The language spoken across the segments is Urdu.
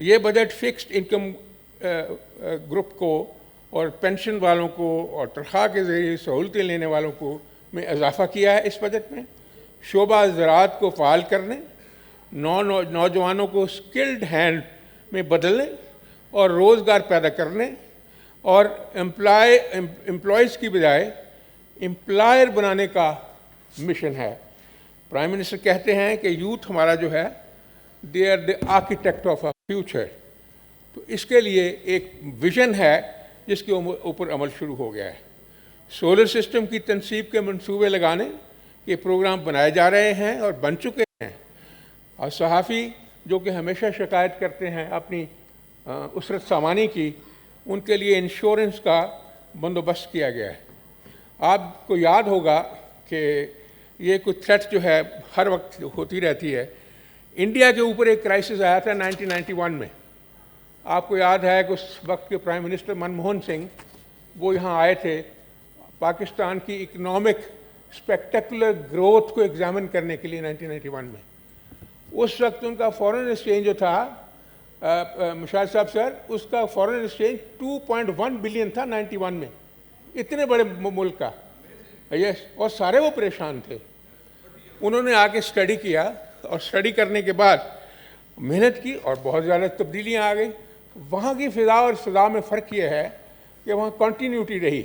یہ بجٹ فکسڈ انکم گروپ کو اور پینشن والوں کو اور تنخواہ کے ذریعے سہولتیں لینے والوں کو میں اضافہ کیا ہے اس بجٹ میں. شعبہ زراعت کو فعال کرنے، نوجوانوں کو اسکلڈ ہینڈ میں بدلنے اور روزگار پیدا کرنے اور امپلائیز کی بجائے امپلائر بنانے کا مشن ہے. پرائم منسٹر کہتے ہیں کہ یوتھ ہمارا جو ہے they are the architect of a future. تو اس کے لیے ایک ویژن ہے جس کے اوپر عمل شروع ہو گیا ہے. سولر سسٹم کی تنصیب کے منصوبے لگانے کے پروگرام بنائے جا رہے ہیں اور بن چکے ہیں. اور صحافی جو کہ ہمیشہ شکایت کرتے ہیں اپنی اسرت سامانی کی، ان کے لیے انشورنس کا بندوبست کیا گیا ہے. آپ کو یاد ہوگا کہ یہ کوئی تھریٹ جو ہے ہر وقت ہوتی رہتی ہے. انڈیا کے اوپر ایک کرائسس آیا تھا 1991 میں. آپ کو یاد ہے کہ اس وقت کے پرائم منسٹر منموہن سنگھ وہ یہاں آئے تھے پاکستان کی اکنامک اسپیکٹیکولر گروتھ کو ایگزامن کرنے کے لیے 1991 میں. اس وقت ان کا فورن ایکسچینج جو تھا مشاہد صاحب سر، اس کا فورن ایکسچینج 2.1 بلین تھا 91 میں. اتنے بڑے ملک کا یس، اور سارے وہ پریشان تھے. انہوں نے آ کے اسٹڈی کیا اور اسٹڈی کرنے کے بعد محنت کی اور بہت زیادہ تبدیلیاں آ گئی. وہاں کی فضا اور فضا میں فرق یہ ہے کہ وہاں کنٹینیوٹی رہی.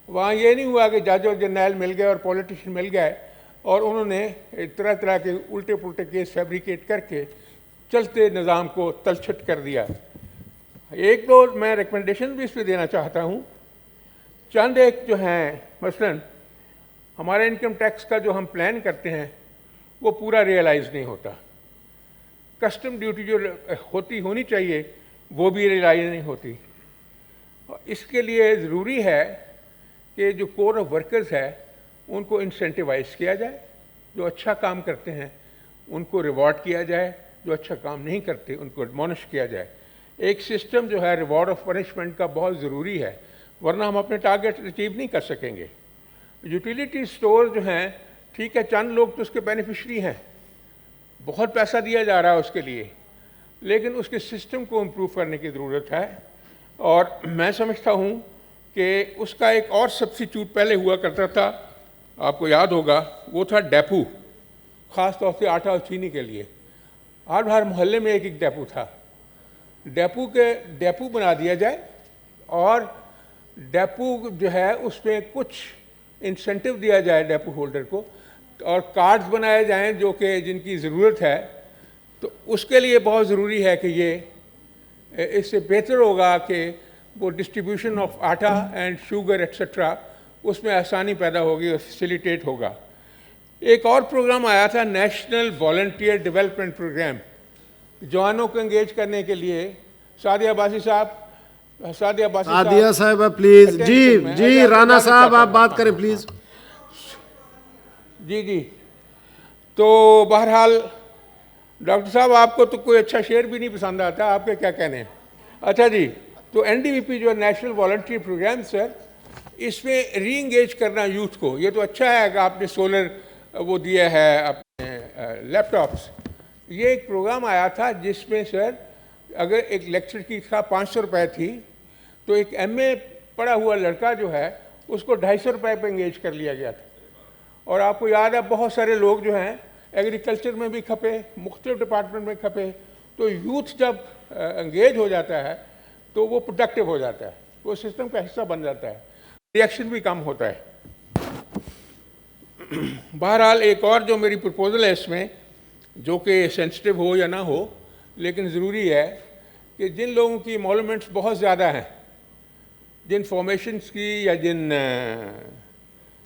وہاں یہ نہیں ہوا کہ جج اور جرنیل مل گئے اور پولیٹیشین مل گئے اور انہوں نے طرح طرح کے الٹے پلٹے کیس فیبریکیٹ کر کے چلتے نظام کو تلچھٹ کر دیا. ایک دو میں ریکمنڈیشن بھی اس پہ دینا چاہتا ہوں. چند ایک جو ہیں، مثلاً ہمارے انکم ٹیکس کا جو ہم پلان کرتے ہیں وہ پورا ریئلائز نہیں ہوتا. کسٹم ڈیوٹی جو ہونی چاہیے وہ بھی ریئلائز نہیں ہوتی. اس کے لیے ضروری ہے کہ جو کور آف ورکرز ہے ان کو انسینٹیوائز کیا جائے. جو اچھا کام کرتے ہیں ان کو ریوارڈ کیا جائے، جو اچھا کام نہیں کرتے ان کو ایڈمونش کیا جائے. ایک سسٹم جو ہے ریوارڈ آف پنشمنٹ کا بہت ضروری ہے، ورنہ ہم اپنے ٹارگیٹ اچیو نہیں کر سکیں گے. یوٹیلیٹی سٹور جو ہیں، ٹھیک ہے چند لوگ تو اس کے بینیفیشری ہیں، بہت پیسہ دیا جا رہا ہے اس کے لیے، لیکن اس کے سسٹم کو امپروو کرنے کی ضرورت ہے. اور میں سمجھتا ہوں کہ اس کا ایک اور سبسٹیچیوٹ پہلے ہوا کرتا تھا، آپ کو یاد ہوگا، وہ تھا ڈیپو، خاص طور سے آٹا اور چینی کے لیے. ہر محلے میں ایک ڈیپو تھا. ڈیپو بنا دیا جائے اور ڈیپو جو ہے اس میں کچھ انسینٹیو دیا جائے ڈیپو ہولڈر کو، اور کارڈز بنائے جائیں جو کہ جن کی ضرورت ہے. تو اس کے لیے بہت ضروری ہے کہ یہ اس سے بہتر ہوگا کہ وہ ڈسٹریبیوشن آف آٹا اینڈ شوگر ایٹسٹرا اس میں آسانی پیدا ہوگی اور فیسیلیٹیٹ ہوگا. ایک اور پروگرام آیا تھا نیشنل والنٹیئر ڈیولپمنٹ پروگرام، جوانوں کو انگیج کرنے کے لیے. سعدیہ عباسی صاحبہ پلیز. جی رانا صاحب آپ بات کریں پلیز. جی تو بہرحال ڈاکٹر صاحب آپ کو تو کوئی اچھا شعر بھی نہیں پسند آتا، آپ کے کیا کہنے ہیں؟ اچھا جی، تو NDVP جو نیشنل والنٹیئر پروگرام سر، اس میں ری انگیج کرنا یوتھ کو. یہ تو اچھا ہے کہ آپ نے سولر وہ دیا ہے اپنے لیپ ٹاپس. یہ ایک پروگرام آیا تھا جس میں سر اگر ایک لیکچر کی تھا 500 روپے تھی، تو ایک MA پڑھا ہوا لڑکا جو ہے اس کو 250 روپے پہ انگیج کر لیا گیا تھا. اور آپ کو یاد ہے بہت سارے لوگ جو ہیں ایگریکلچر میں بھی کھپے، مختلف ڈپارٹمنٹ میں کھپے. تو یوتھ جب انگیج ہو جاتا ہے تو وہ پروڈکٹیو ہو جاتا ہے، وہ سسٹم کا حصہ بن جاتا ہے، ریئیکشن بھی کم ہوتا ہے. بہرحال ایک اور جو میری پرپوزل ہے اس میں، جو کہ سینسٹیو ہو یا نہ ہو لیکن ضروری ہے، کہ جن لوگوں کی ایمولومنٹس بہت زیادہ ہیں، جن فارمیشنز کی یا جن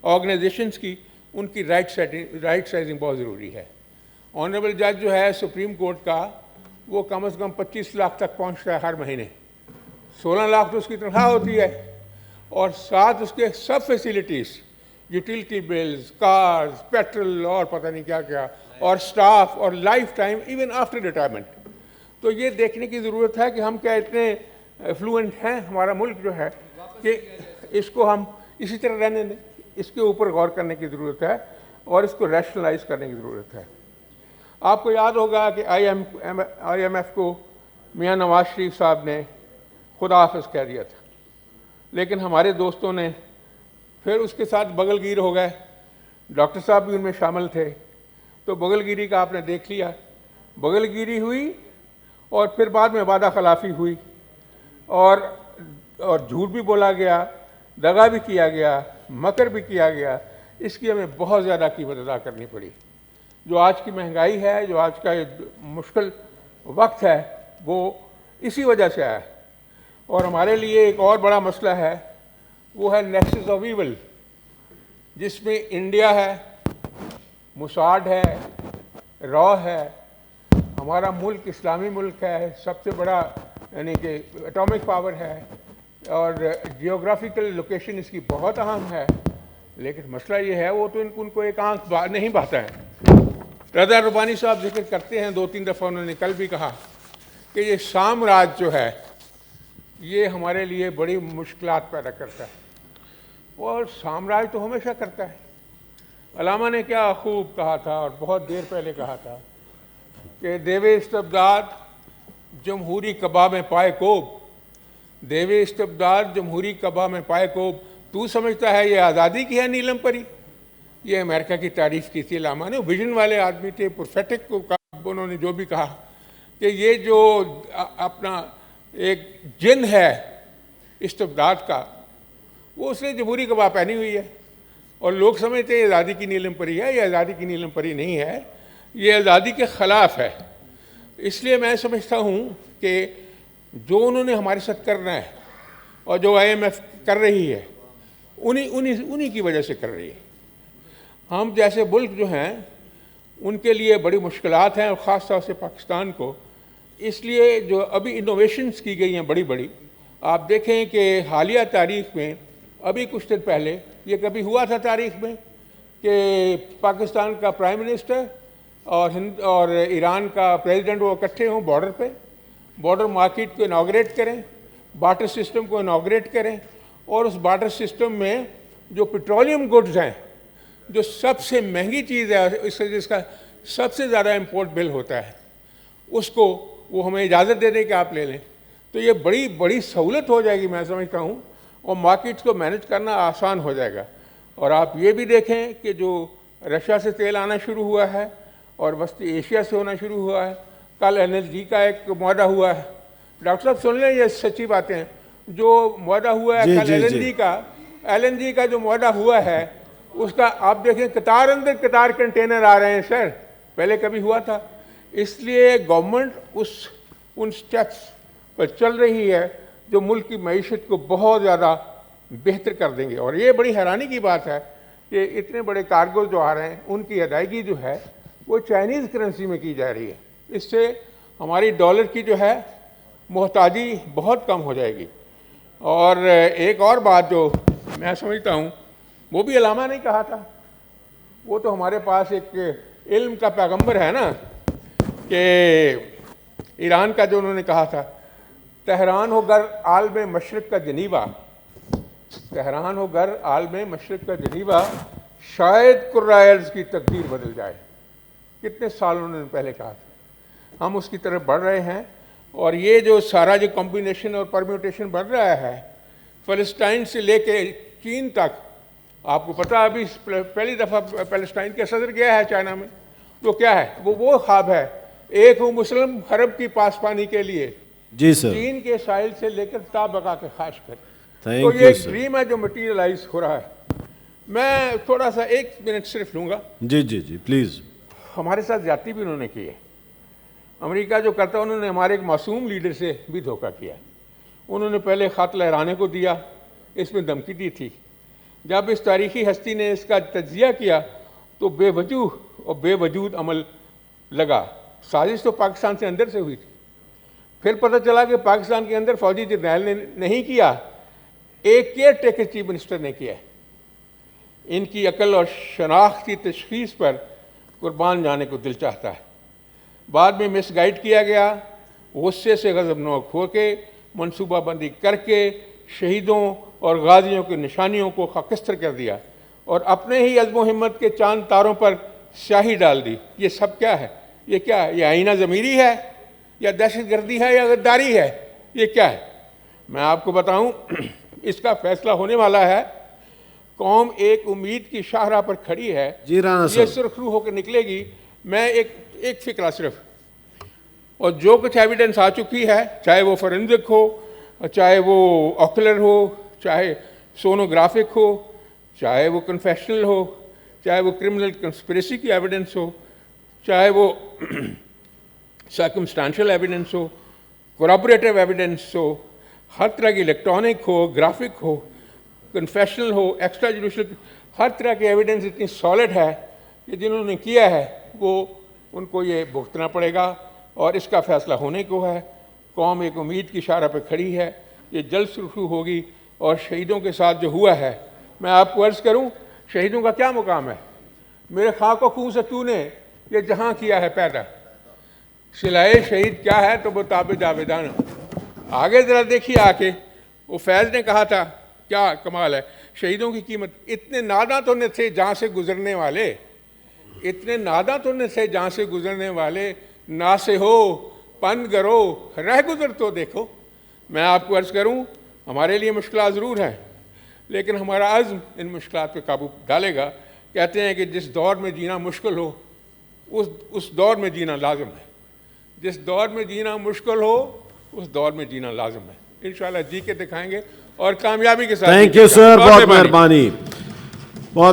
آرگنائزیشنز کی، ان کی رائٹ سائزنگ بہت ضروری ہے. آنریبل جج جو ہے سپریم کورٹ کا، وہ کم از کم 25 لاکھ تک پہنچتا ہے ہر مہینے. 16 لاکھ تو اس کی تنخواہ ہوتی ہے، اور ساتھ اس کے سب facilities, utility bills, cars, petrol اور پتہ نہیں کیا کیا، اور سٹاف، اور life time even after retirement. تو یہ دیکھنے کی ضرورت ہے کہ ہم کیا اتنے افلوئنٹ ہیں ہمارا ملک جو ہے کہ اس کو ہم اسی طرح رہنے دیں. اس کے اوپر غور کرنے کی ضرورت ہے اور اس کو ریشنلائز کرنے کی ضرورت ہے. آپ کو یاد ہوگا کہ IMF کو میاں نواز شریف صاحب نے خدا حافظ کہہ دیا تھا، لیکن ہمارے دوستوں نے پھر اس کے ساتھ بغل گیر ہو گئے، ڈاکٹر صاحب بھی ان میں شامل تھے، تو بغل گیری کا آپ نے دیکھ لیا، بغل گیری ہوئی اور پھر بعد میں وعدہ خلافی ہوئی اور جھوٹ بھی بولا گیا، دغا بھی کیا گیا، مکر بھی کیا گیا، اس کی ہمیں بہت زیادہ قیمت ادا کرنی پڑی۔ جو آج کی مہنگائی ہے، جو آج کا یہ مشکل وقت ہے، وہ اسی وجہ سے آیا ہے۔ اور ہمارے لیے ایک اور بڑا مسئلہ ہے، وہ ہے نیکسس آف ایول، جس میں انڈیا ہے، موساد ہے، را ہے، ہمارا ملک اسلامی ملک ہے، سب سے بڑا یعنی کہ اٹامک پاور ہے، اور جیوگرافیکل لوکیشن اس کی بہت اہم ہے، لیکن مسئلہ یہ ہے وہ تو ان کو ایک آنکھ نہیں بھاتا ہے۔ رضا ربانی صاحب ذکر کرتے ہیں، 2-3 دفعہ انہوں نے کل بھی کہا کہ یہ شام راج جو ہے یہ ہمارے لیے بڑی مشکلات پیدا کرتا ہے، اور سامراج تو ہمیشہ کرتا ہے۔ علامہ نے کیا خوب کہا تھا اور بہت دیر پہلے کہا تھا کہ دیوے استبداد جمہوری کعبہ میں پائے کوب، دیوے استبداد جمہوری کعبہ میں پائے کوب، تو سمجھتا ہے یہ آزادی کی ہے نیلم پری؟ یہ امریکہ کی تعریف کی تھی علامہ نے، ویژن والے آدمی تھے، پروفیٹک کو انہوں نے جو بھی کہا کہ یہ جو اپنا ایک جن ہے استبداد کا، وہ اس نے جمہوری کعبہ پہنی ہوئی ہے، اور لوگ سمجھتے ہیں آزادی کی نیلم پری ہے۔ یہ آزادی کی نیلم پری نہیں ہے، یہ آزادی کے خلاف ہے۔ اس لیے میں سمجھتا ہوں کہ جو انہوں نے ہمارے ساتھ کرنا ہے اور جو IMF کر رہی ہے، انہی کی وجہ سے کر رہی ہے۔ ہم جیسے ملک جو ہیں ان کے لیے بڑی مشکلات ہیں، اور خاص طور سے پاکستان کو، اس لیے جو ابھی انوویشنز کی گئی ہیں بڑی بڑی، آپ دیکھیں کہ حالیہ تاریخ میں ابھی کچھ دن پہلے یہ کبھی ہوا تھا تاریخ میں کہ پاکستان کا پرائم منسٹر اور ایران کا پریزیڈنٹ وہ اکٹھے ہوں بارڈر پہ، بارڈر مارکیٹ کو انوگریٹ کریں، بارٹر سسٹم کو انوگریٹ کریں، اور اس بارٹر سسٹم میں جو پیٹرولیم گڈز ہیں، جو سب سے مہنگی چیز ہے، جس کا سب سے زیادہ امپورٹ بل ہوتا ہے، اس کو وہ ہمیں اجازت دے دیں کہ آپ لے لیں، تو یہ بڑی بڑی سہولت ہو جائے گی میں سمجھتا ہوں، اور مارکیٹس کو مینج کرنا آسان ہو جائے گا۔ اور آپ یہ بھی دیکھیں کہ جو رشیا سے تیل آنا شروع ہوا ہے اور وسطی ایشیا سے ہونا شروع ہوا ہے، کل LNG کا ایک معاہدہ ہوا ہے، ڈاکٹر صاحب سن لیں، یہ سچی باتیں ہیں، جو معاہدہ ہوا ہے کل LNG کا جو معاہدہ ہوا ہے، اس کا آپ دیکھیں قطار اندر قطار کنٹینر آ رہے ہیں سر، پہلے کبھی ہوا تھا؟ اس لیے گورنمنٹ ان سٹیپس پر چل رہی ہے جو ملک کی معیشت کو بہت زیادہ بہتر کر دیں گے۔ اور یہ بڑی حیرانی کی بات ہے کہ اتنے بڑے کارگوز جو آ رہے ہیں ان کی ادائیگی جو ہے وہ چائنیز کرنسی میں کی جا رہی ہے، اس سے ہماری ڈالر کی جو ہے محتاجی بہت کم ہو جائے گی۔ اور ایک اور بات جو میں سمجھتا ہوں وہ بھی علامہ نے کہا تھا، وہ تو ہمارے پاس ایک علم کا پیغمبر ہے نا، کہ ایران کا جو انہوں نے کہا تھا، تہران ہو گر عالم مشرق کا جنیوا، تہران ہو گر عالم مشرق کا جنیوا، شاید کرائرز کی تقدیر بدل جائے۔ کتنے سال انہوں نے پہلے کہا تھا، ہم اس کی طرف بڑھ رہے ہیں، اور یہ جو سارا جو کمبینیشن اور پرمیوٹیشن بڑھ رہا ہے، فلسطین سے لے کے چین تک، آپ کو پتہ ابھی پہلی دفعہ فلسطین کا صدر گیا ہے چائنا میں، تو کیا ہے وہ خواب ہے، ایک ہوں مسلم حرب کی پاسبانی کے لیے، جی سر، چین کے ساحل سے لے کر تا بقا کے خاص کر، تو تھینک یہ یو ایک سر۔ ڈریم ہے جو مٹیریلائز ہو رہا ہے۔ میں تھوڑا سا 1 منٹ صرف لوں گا۔ جی جی جی پلیز۔ ہمارے ساتھ زیادتی بھی انہوں نے کی ہے، امریکہ جو کرتا انہوں نے ہمارے ایک معصوم لیڈر سے بھی دھوکہ کیا۔ انہوں نے پہلے خط لہرانے کو دیا، اس میں دھمکی دی تھی، جب اس تاریخی ہستی نے اس کا تجزیہ کیا تو بے وجوہ اور بے وجود عمل لگا۔ سازش تو پاکستان سے اندر سے ہوئی تھی، پھر پتہ چلا کہ پاکستان کے اندر فوجی جرنیل نے نہیں کیا، ایک کیئر ٹیکر چیف منسٹر نے کیا۔ ان کی عقل اور شناخت کی تشخیص پر قربان جانے کو دل چاہتا ہے۔ بعد میں مس گائیڈ کیا گیا، غصے سے غضبناک ہو کے منصوبہ بندی کر کے شہیدوں اور غازیوں کی نشانیوں کو خاکستر کر دیا، اور اپنے ہی عزم و ہمت کے چاند تاروں پر سیاہی ڈال دی۔ یہ سب کیا ہے؟ یہ کیا ہے؟ یہ آئینہ ضمیری ہے؟ یا دہشت گردی ہے یا غداری ہے؟ یہ کیا ہے؟ میں آپ کو بتاؤں اس کا فیصلہ ہونے والا ہے. قوم ایک امید کی شاہراہ پر کھڑی ہے. جی رانا یہ صاحب. سرخرو ہو کے نکلے گی. میں ایک فکرہ صرف، اور جو کچھ ایویڈنس آ چکی ہے، چاہے وہ فورنزک ہو، چاہے وہ آکولر ہو، چاہے سونوگرافک ہو، چاہے وہ کنفیشنل ہو، چاہے وہ کرمنل کنسپریسی کی ایویڈنس ہو، چاہے وہ سرکمسٹانشل ایویڈنس ہو، کوریبوریٹو ایویڈنس ہو، ہر طرح کی الیکٹرانک ہو، گرافک ہو، کنفیشنل ہو، ایکسٹرا جوڈیشل، ہر طرح کی ایویڈنس اتنی سالڈ ہے کہ جنہوں نے کیا ہے وہ ان کو یہ بھگتنا پڑے گا، اور اس کا فیصلہ ہونے کو ہے. قوم ایک امید کی شاہراہ پہ کھڑی ہے. یہ جلد شروع ہوگی. اور شہیدوں کے ساتھ جو ہوا ہے، میں آپ کو عرض کروں شہیدوں کا کیا مقام ہے؟ میرے خاک و خون سے تو نے یہ جہاں کیا ہے پیدا. صلائے شہید کیا ہے تو وہ تاب جاویدانہ. آگے ذرا دیکھیے آ کے، وہ فیض نے کہا تھا، کیا کمال ہے شہیدوں کی قیمت. اتنے ناداں تو نے تھے جہاں سے گزرنے والے، اتنے ناداں تو نے تھے جہاں سے گزرنے والے، نا سے ہو پن گرو رہ گزر تو دیکھو. میں آپ کو عرض کروں ہمارے لیے مشکلات ضرور ہیں، لیکن ہمارا عزم ان مشکلات پہ قابو ڈالے گا. کہتے ہیں کہ جس دور میں جینا مشکل ہو اس دور میں جینا لازم ہے. جس دور میں جینا مشکل ہو اس دور میں جینا لازم ہے. انشاءاللہ جی کے دکھائیں گے اور کامیابی کے ساتھ. تھینک یو سر، بہت مہربانی.